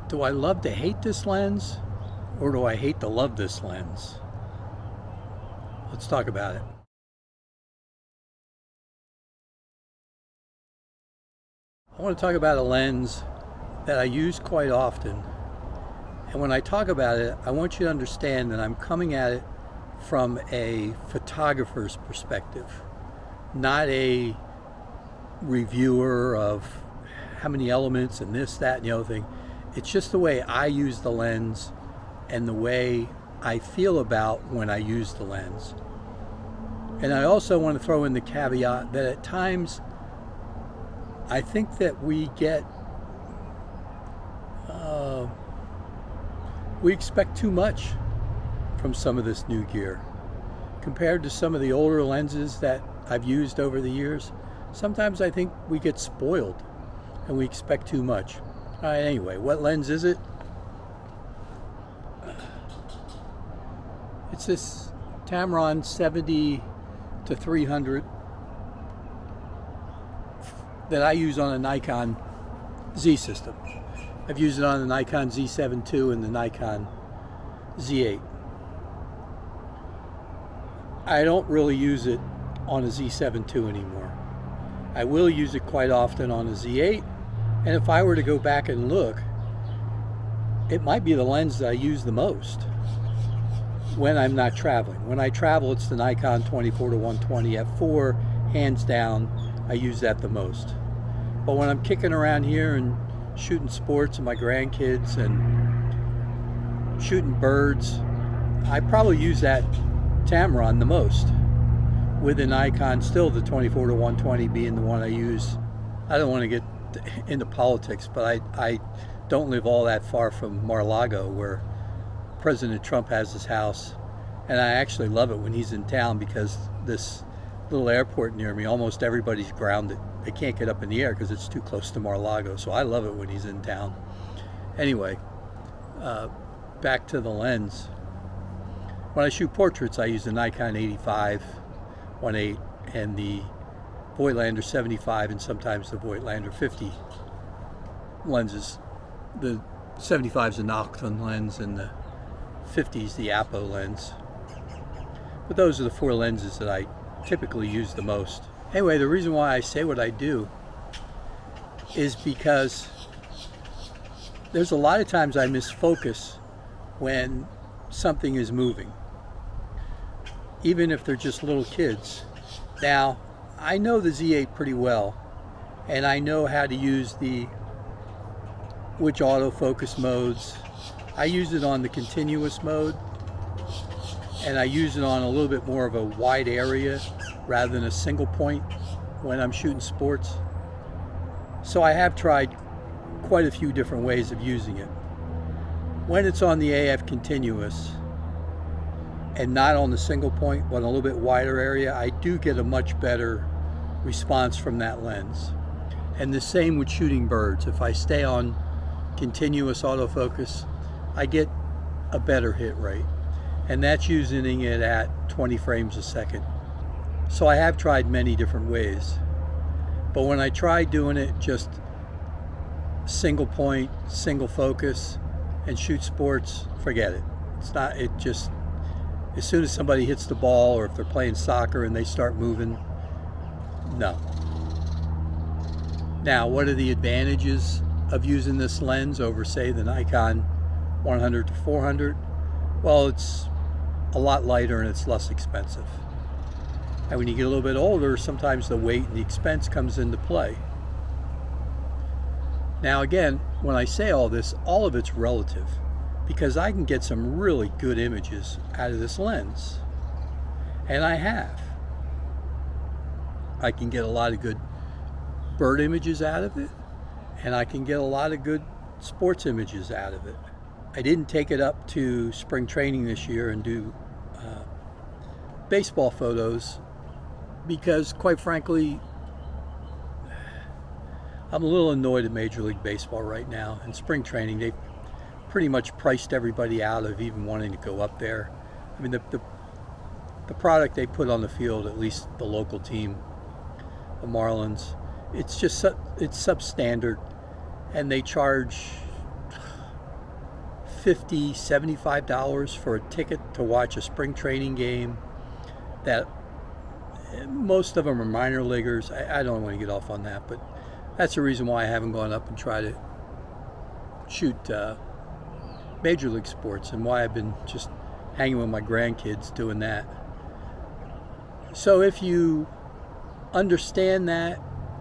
Do I love to hate this lens, or do I hate to love this lens? Let's talk about it. I want to talk about a lens that I use quite often. And when I talk about it, I want you to understand that I'm coming at it from a photographer's perspective, not a reviewer of how many elements and this, that, and the other thing. It's just the way I use the lens and the way I feel about when I use the lens. And I also want to throw in the caveat that at times I think that we expect too much from some of this new gear. Compared to some of the older lenses that I've used over the years, sometimes I think we get spoiled and we expect too much. All right, anyway, what lens is it? It's this Tamron 70 to 300 that I use on a Nikon Z system. I've used it on the Nikon Z7II and the Nikon Z8. I don't really use it on a Z7II anymore. I will use it quite often on a Z8, and if I were to go back and look, it might be the lens that I use the most when I'm not traveling. When I travel, it's the Nikon 24-120 f4, hands down. I use that the most. But when I'm kicking around here and shooting sports with my grandkids and shooting birds, I probably use that Tamron the most, with the Nikon still the 24-120 being the one I use. I don't want to get into politics, but I don't live all that far from Mar-a-Lago, where President Trump has his house, and I actually love it when he's in town, because this little airport near me, almost everybody's grounded. They can't get up in the air because it's too close to Mar-a-Lago, so I love it when he's in town. Anyway, back to the lens. When I shoot portraits, I use the Nikon 1.8 and the Voigtlander 75 and sometimes the Voigtlander 50 lenses. The 75 is a Nocton lens and the 50 is the Apo lens. But those are the four lenses that I typically use the most. Anyway, the reason why I say what I do is because there's a lot of times I miss focus when something is moving, even if they're just little kids. Now, I know the Z8 pretty well, and I know how to use which autofocus modes. I use it on the continuous mode, and I use it on a little bit more of a wide area rather than a single point when I'm shooting sports. So I have tried quite a few different ways of using it. When it's on the AF continuous and not on the single point but a little bit wider area, I do get a much better response from that lens. And the same with shooting birds. If I stay on continuous autofocus, I get a better hit rate, and that's using it at 20 frames a second. So I have tried many different ways, but when I try doing it just single point, single focus, and shoot sports, forget it. It's not, it just, as soon as somebody hits the ball, or if they're playing soccer and they start moving, no. Now, what are the advantages of using this lens over, say, the Nikon 100 to 400? Well, it's a lot lighter and it's less expensive. And when you get a little bit older, sometimes the weight and the expense comes into play. Now again, when I say all this, all of it's relative, because I can get some really good images out of this lens. And I have. I can get a lot of good bird images out of it, and I can get a lot of good sports images out of it. I didn't take it up to spring training this year and do baseball photos, because quite frankly, I'm a little annoyed at Major League Baseball right now. In spring training, they've pretty much priced everybody out of even wanting to go up there. I mean, the product they put on the field, at least the local team, the Marlins, it's just, it's substandard, and they charge $50, $75 for a ticket to watch a spring training game that most of them are minor leaguers. I don't want to get off on that, but that's the reason why I haven't gone up and tried to shoot major league sports, and why I've been just hanging with my grandkids doing that. So if you understand that,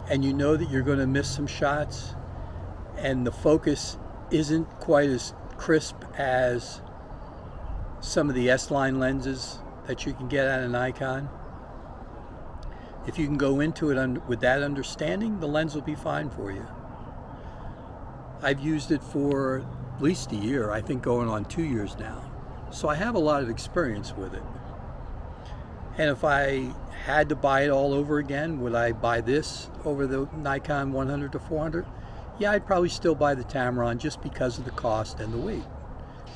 and you know that you're going to miss some shots, and the focus isn't quite as crisp as some of the S-line lenses that you can get out of Nikon, if you can go into it with that understanding, the lens will be fine for you. I've used it for at least a year, I think going on 2 years now. So I have a lot of experience with it. And if I had to buy it all over again, would I buy this over the Nikon 100 to 400? Yeah, I'd probably still buy the Tamron just because of the cost and the weight.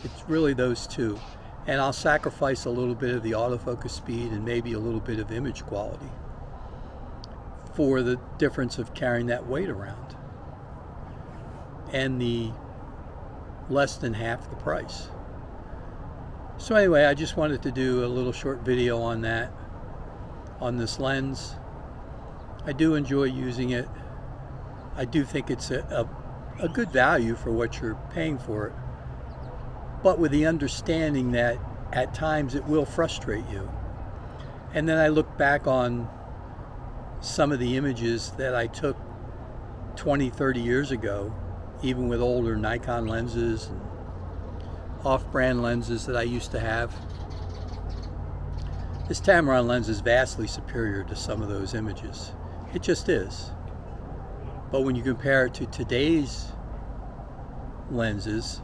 It's really those two. And I'll sacrifice a little bit of the autofocus speed and maybe a little bit of image quality for the difference of carrying that weight around, and the less than half the price. So anyway, I just wanted to do a little short video on that, on this lens. I do enjoy using it. I do think it's a good value for what you're paying for it, but with the understanding that at times it will frustrate you. And then I look back on some of the images that I took 20, 30 years ago, even with older Nikon lenses and off-brand lenses that I used to have. This Tamron lens is vastly superior to some of those images. It just is. But when you compare it to today's lenses,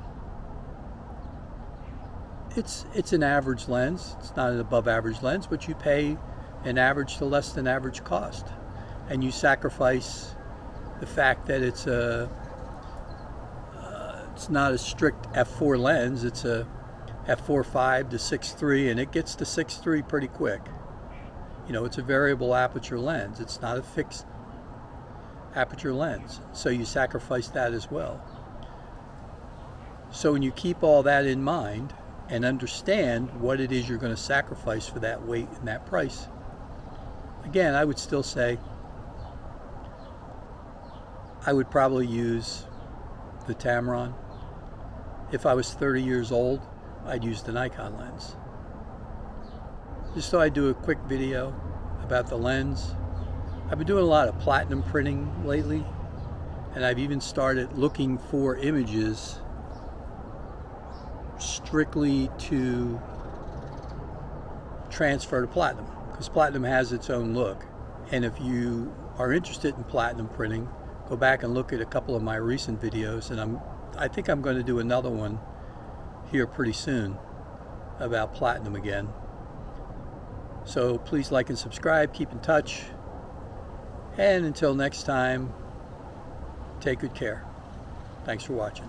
it's an average lens. It's not an above average lens, but you pay an average to less than average cost, and you sacrifice the fact that it's not a strict f4 lens. It's a f4.5 to 6.3, and it gets to 6.3 pretty quick. You know, it's a variable aperture lens. It's not a fixed aperture lens, so you sacrifice that as well. So when you keep all that in mind and understand what it is you're going to sacrifice for that weight and that price, again, I would still say I would probably use the Tamron. If I was 30 years old, I'd use the Nikon lens. Just so I do a quick video about the lens. I've been doing a lot of platinum printing lately, and I've even started looking for images strictly to transfer to platinum, because platinum has its own look. And if you are interested in platinum printing, go back and look at a couple of my recent videos, and I think I'm going to do another one here pretty soon about platinum again. So please like and subscribe, keep in touch, and until next time, take good care. Thanks for watching.